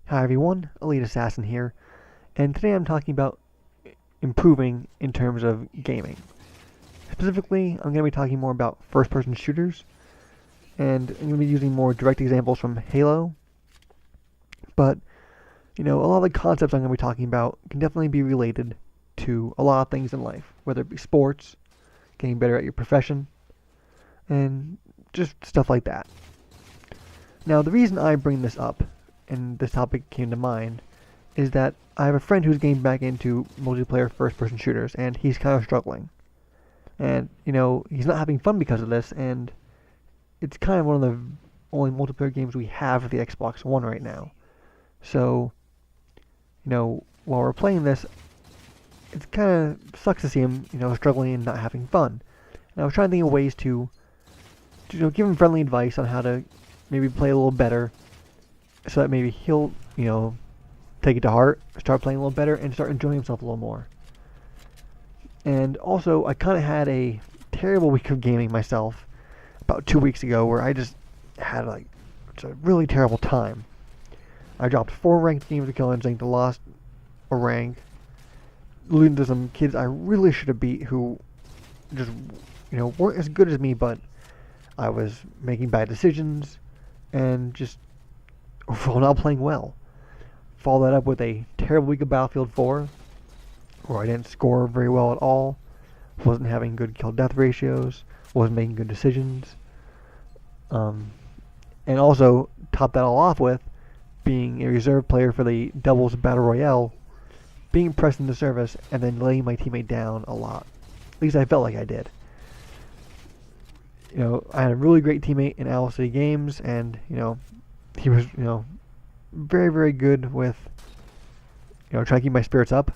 Hi everyone, Elite Assassin here, and today I'm talking about improving in terms of gaming. Specifically, I'm going to be talking more about first-person shooters, and I'm going to be using more direct examples from Halo, but, a lot of the concepts I'm going to be talking about can definitely be related to a lot of things in life, whether it be sports, getting better at your profession, and just stuff like that. Now, the reason I bring this up, and this topic came to mind, is that I have a friend who's getting back into multiplayer first-person shooters, and he's kind of struggling. And, he's not having fun because of this, and it's kind of one of the only multiplayer games we have for the Xbox One right now. So, while we're playing this, it kind of sucks to see him, struggling and not having fun. And I was trying to think of ways to give him friendly advice on how to maybe play a little better, so that maybe he'll, take it to heart, start playing a little better, and start enjoying himself a little more. And also, I kind of had a terrible week of gaming myself about 2 weeks ago, where I just had it's a really terrible time. I dropped 4 ranked games to kill instinct, lost a rank, losing to some kids I really should have beat who just, weren't as good as me, but I was making bad decisions and just overall not playing well. Follow that up with a terrible week of Battlefield 4, where I didn't score very well at all, wasn't having good kill-death ratios, wasn't making good decisions, and also top that all off with being a reserve player for the Doubles Battle Royale, being pressed into service, and then laying my teammate down a lot. At least I felt like I did. I had a really great teammate in Owl City Games, and, he was, very, very good with, trying to keep my spirits up.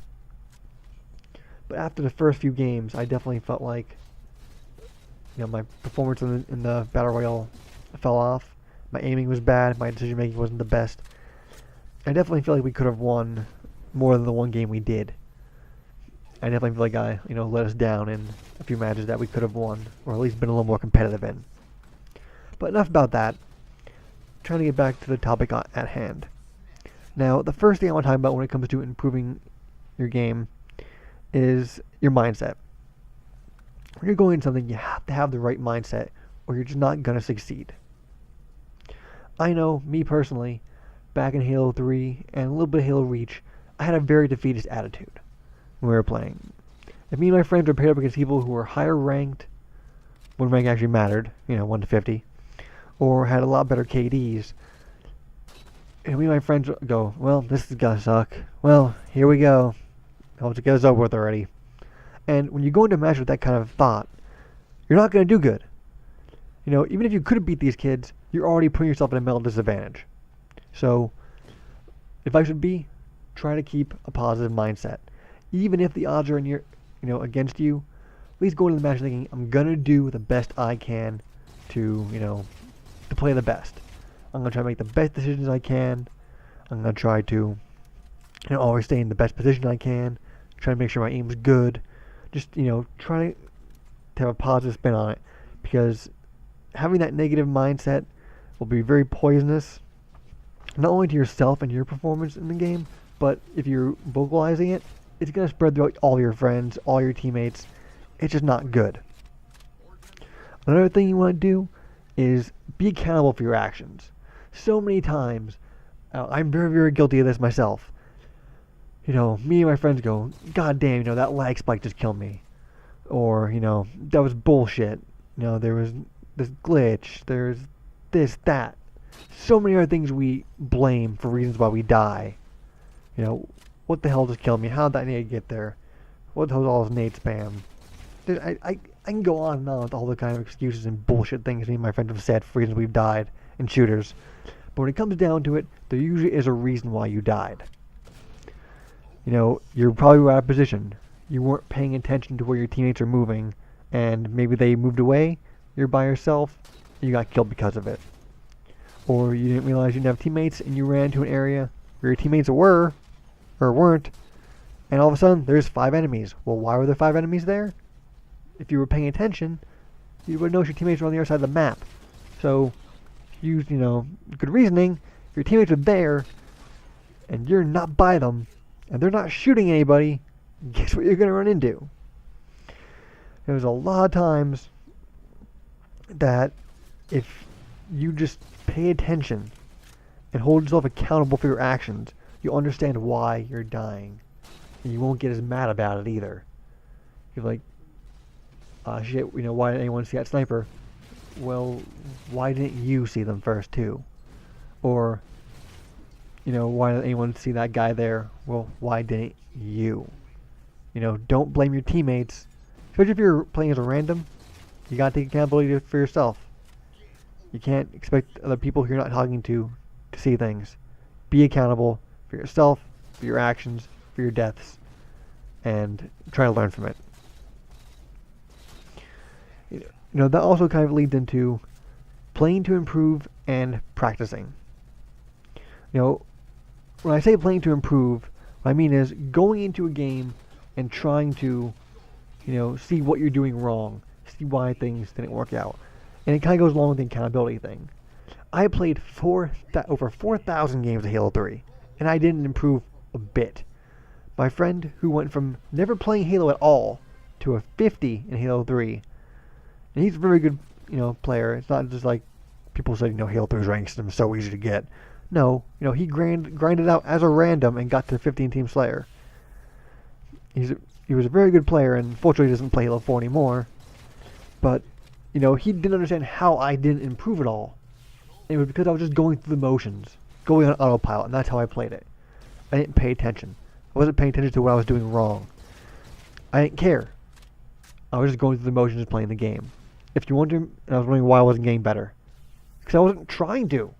But after the first few games, I definitely felt like, my performance in the Battle Royale fell off. My aiming was bad. My decision making wasn't the best. I definitely feel like we could have won more than the one game we did. I definitely feel like I, let us down in a few matches that we could have won, or at least been a little more competitive in. But enough about that. Trying to get back to the topic at hand. Now, the first thing I want to talk about when it comes to improving your game is your mindset. When you're going into something, you have to have the right mindset, or you're just not going to succeed. I know, me personally, back in Halo 3 and a little bit of Halo Reach, I had a very defeatist attitude when we were playing. If me and my friends were paired up against people who were higher ranked, when rank actually mattered, 1 to 50, or had a lot better KDs, and me and my friends go, well, this is gonna suck. Well, here we go. I hope it gets over with already. And when you go into a match with that kind of thought, you're not gonna do good. Even if you could have beat these kids, you're already putting yourself at a mental disadvantage. So, advice would be, try to keep a positive mindset. Even if the odds are in your, against you, at least go into the match thinking, I'm gonna do the best I can to, to play the best. I'm going to try to make the best decisions I can. I'm going to try to, always stay in the best position I can. Try to make sure my aim's good. Just, try to have a positive spin on it. Because having that negative mindset will be very poisonous, not only to yourself and your performance in the game, but if you're vocalizing it, it's going to spread throughout all your friends, all your teammates. It's just not good. Another thing you want to do is be accountable for your actions. So many times, I'm very, very guilty of this myself. Me and my friends go, God damn, that lag spike just killed me. Or, that was bullshit. There was this glitch. There's this, that. So many other things we blame for reasons why we die. What the hell just killed me? How did that nade get there? What was all this nade spam? Dude, I can go on and on with all the kind of excuses and bullshit things me and my friends have said for reasons we've died in shooters. But when it comes down to it, there usually is a reason why you died. You're probably out of position. You weren't paying attention to where your teammates are moving, and maybe they moved away, you're by yourself, and you got killed because of it. Or you didn't realize you didn't have teammates, and you ran into an area where your teammates were, or weren't, and all of a sudden, there's 5 enemies. Well, why were there 5 enemies there? If you were paying attention, you would know your teammates were on the other side of the map. So, use, good reasoning. If your teammates are there, and you're not by them, and they're not shooting anybody, guess what you're going to run into? There's a lot of times that if you just pay attention and hold yourself accountable for your actions, you'll understand why you're dying. And you won't get as mad about it either. You're like, shit, why didn't anyone see that sniper? Well, why didn't you see them first too? Or, why didn't anyone see that guy there? Well, why didn't you? Don't blame your teammates. Especially if you're playing as a random, you gotta take accountability for yourself. You can't expect other people who you're not talking to see things. Be accountable for yourself, for your actions, for your deaths, and try to learn from it. That also kind of leads into playing to improve and practicing. When I say playing to improve, what I mean is going into a game and trying to, see what you're doing wrong, see why things didn't work out. And it kind of goes along with the accountability thing. I played over 4,000 games of Halo 3, and I didn't improve a bit. My friend who went from never playing Halo at all to a 50 in Halo 3, and he's a very good, player. It's not just like people say, Halo 3's rank system is so easy to get. No, he grinded out as a random and got to 15 Team Slayer. He was a very good player, and fortunately he doesn't play Halo 4 anymore. But, he didn't understand how I didn't improve at all. It was because I was just going through the motions, going on autopilot, and that's how I played it. I didn't pay attention. I wasn't paying attention to what I was doing wrong. I didn't care. I was just going through the motions and playing the game. If you wonder, and I was wondering why I wasn't getting better. Because I wasn't trying to.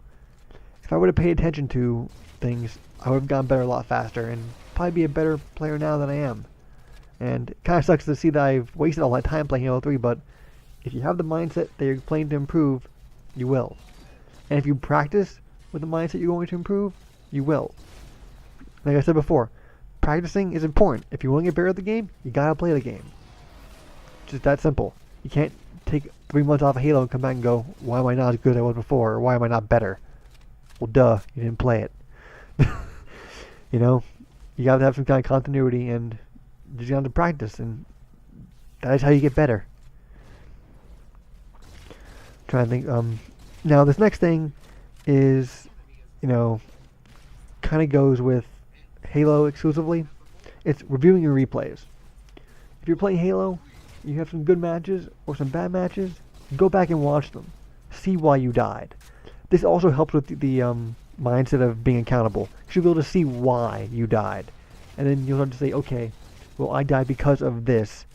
If I would have paid attention to things, I would have gotten better a lot faster and probably be a better player now than I am. And it kind of sucks to see that I've wasted all that time playing Halo 3, but if you have the mindset that you're playing to improve, you will. And if you practice with the mindset you're going to improve, you will. Like I said before, practicing is important. If you want to get better at the game, you gotta play the game. Just that simple. You can't take 3 months off of Halo and come back and go, why am I not as good as I was before, or why am I not better? Well, duh, you didn't play it. You gotta have some kind of continuity, and you just gotta practice, and that is how you get better. Trying to think. Now this next thing is, kind of goes with Halo exclusively. It's reviewing your replays. If you're playing Halo, you have some good matches or some bad matches, go back and watch them. See why you died. This also helps with the mindset of being accountable. You should be able to see why you died. And then you'll start to say, okay, well, I died because of this.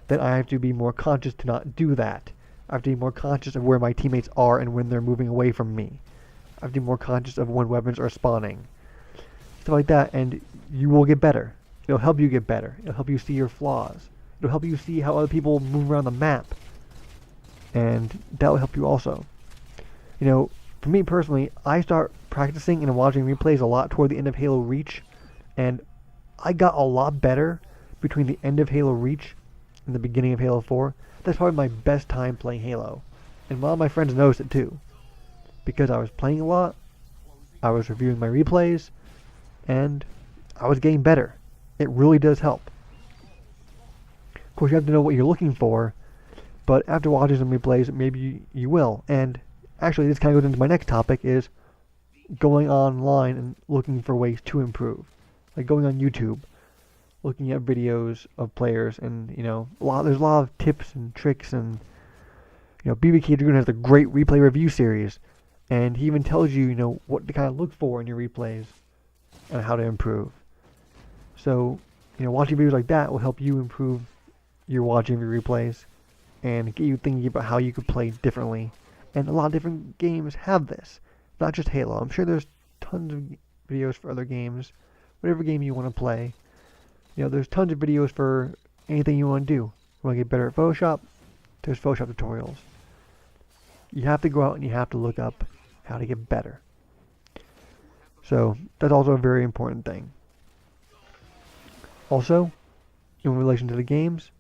Then I have to be more conscious to not do that. I have to be more conscious of where my teammates are and when they're moving away from me. I have to be more conscious of when weapons are spawning. Stuff like that, and you will get better. It'll help you get better. It'll help you see your flaws. It'll help you see how other people move around the map. And that will help you also. For me personally, I start practicing and watching replays a lot toward the end of Halo Reach, and I got a lot better between the end of Halo Reach and the beginning of Halo 4. That's probably my best time playing Halo. And a lot of my friends noticed it too. Because I was playing a lot, I was reviewing my replays, and I was getting better. It really does help. Of course, you have to know what you're looking for, but after watching some replays, maybe you will. And actually, this kind of goes into my next topic, is going online and looking for ways to improve. Like going on YouTube, looking at videos of players, and there's a lot of tips and tricks, and BBK Dragoon has a great replay review series, and he even tells you what to kind of look for in your replays and how to improve. So watching videos like that will help you improve your watching of your replays and get you thinking about how you could play differently. And a lot of different games have this, not just Halo. I'm sure there's tons of videos for other games, whatever game you want to play. There's tons of videos for anything you want to do. You want to get better at Photoshop? There's Photoshop tutorials. You have to go out and you have to look up how to get better. So that's also a very important thing. Also, in relation to the games,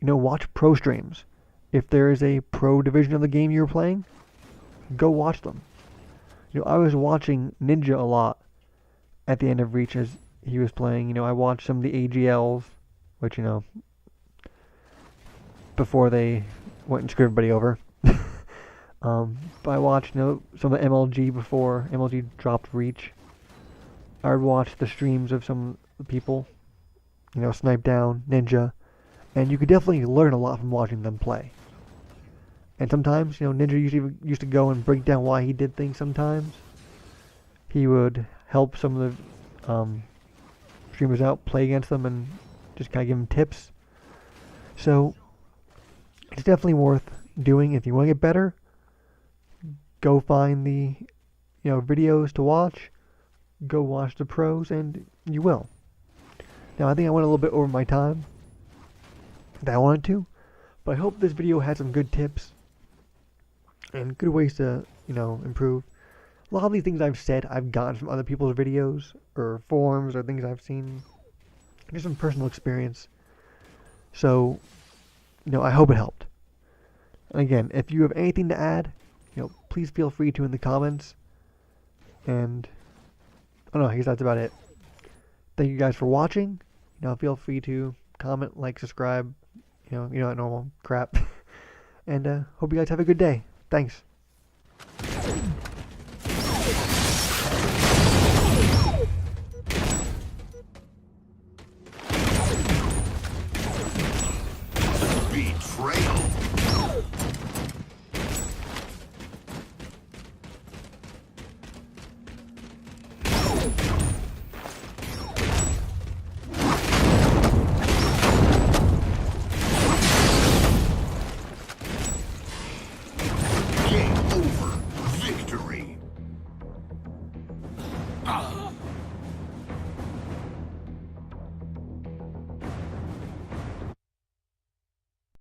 watch pro streams. If there is a pro division of the game you're playing, go watch them. I was watching Ninja a lot at the end of Reach as he was playing. You know, I watched some of the AGLs, which, you know, before they went and screwed everybody over. But I watched, you know, some of the MLG before MLG dropped Reach. I would watch the streams of some people, you know, Snipe Down, Ninja, and you could definitely learn a lot from watching them play. And sometimes, you know, Ninja usually used to go and break down why he did things sometimes. He would help some of the streamers out, play against them, and just kind of give them tips. So, it's definitely worth doing. If you want to get better, go find the, you know, videos to watch. Go watch the pros, and you will. Now, I think I went a little bit over my time that I wanted to, but I hope this video had some good tips and good ways to, you know, improve. A lot of these things I've said I've gotten from other people's videos or forums or things I've seen, just some personal experience. So, you know, I hope it helped. And again, if you have anything to add, you know, please feel free to in the comments. And I don't know, I guess that's about it. Thank you guys for watching. You know, feel free to comment, like, subscribe, you know that normal crap. And hope you guys have a good day. Thanks.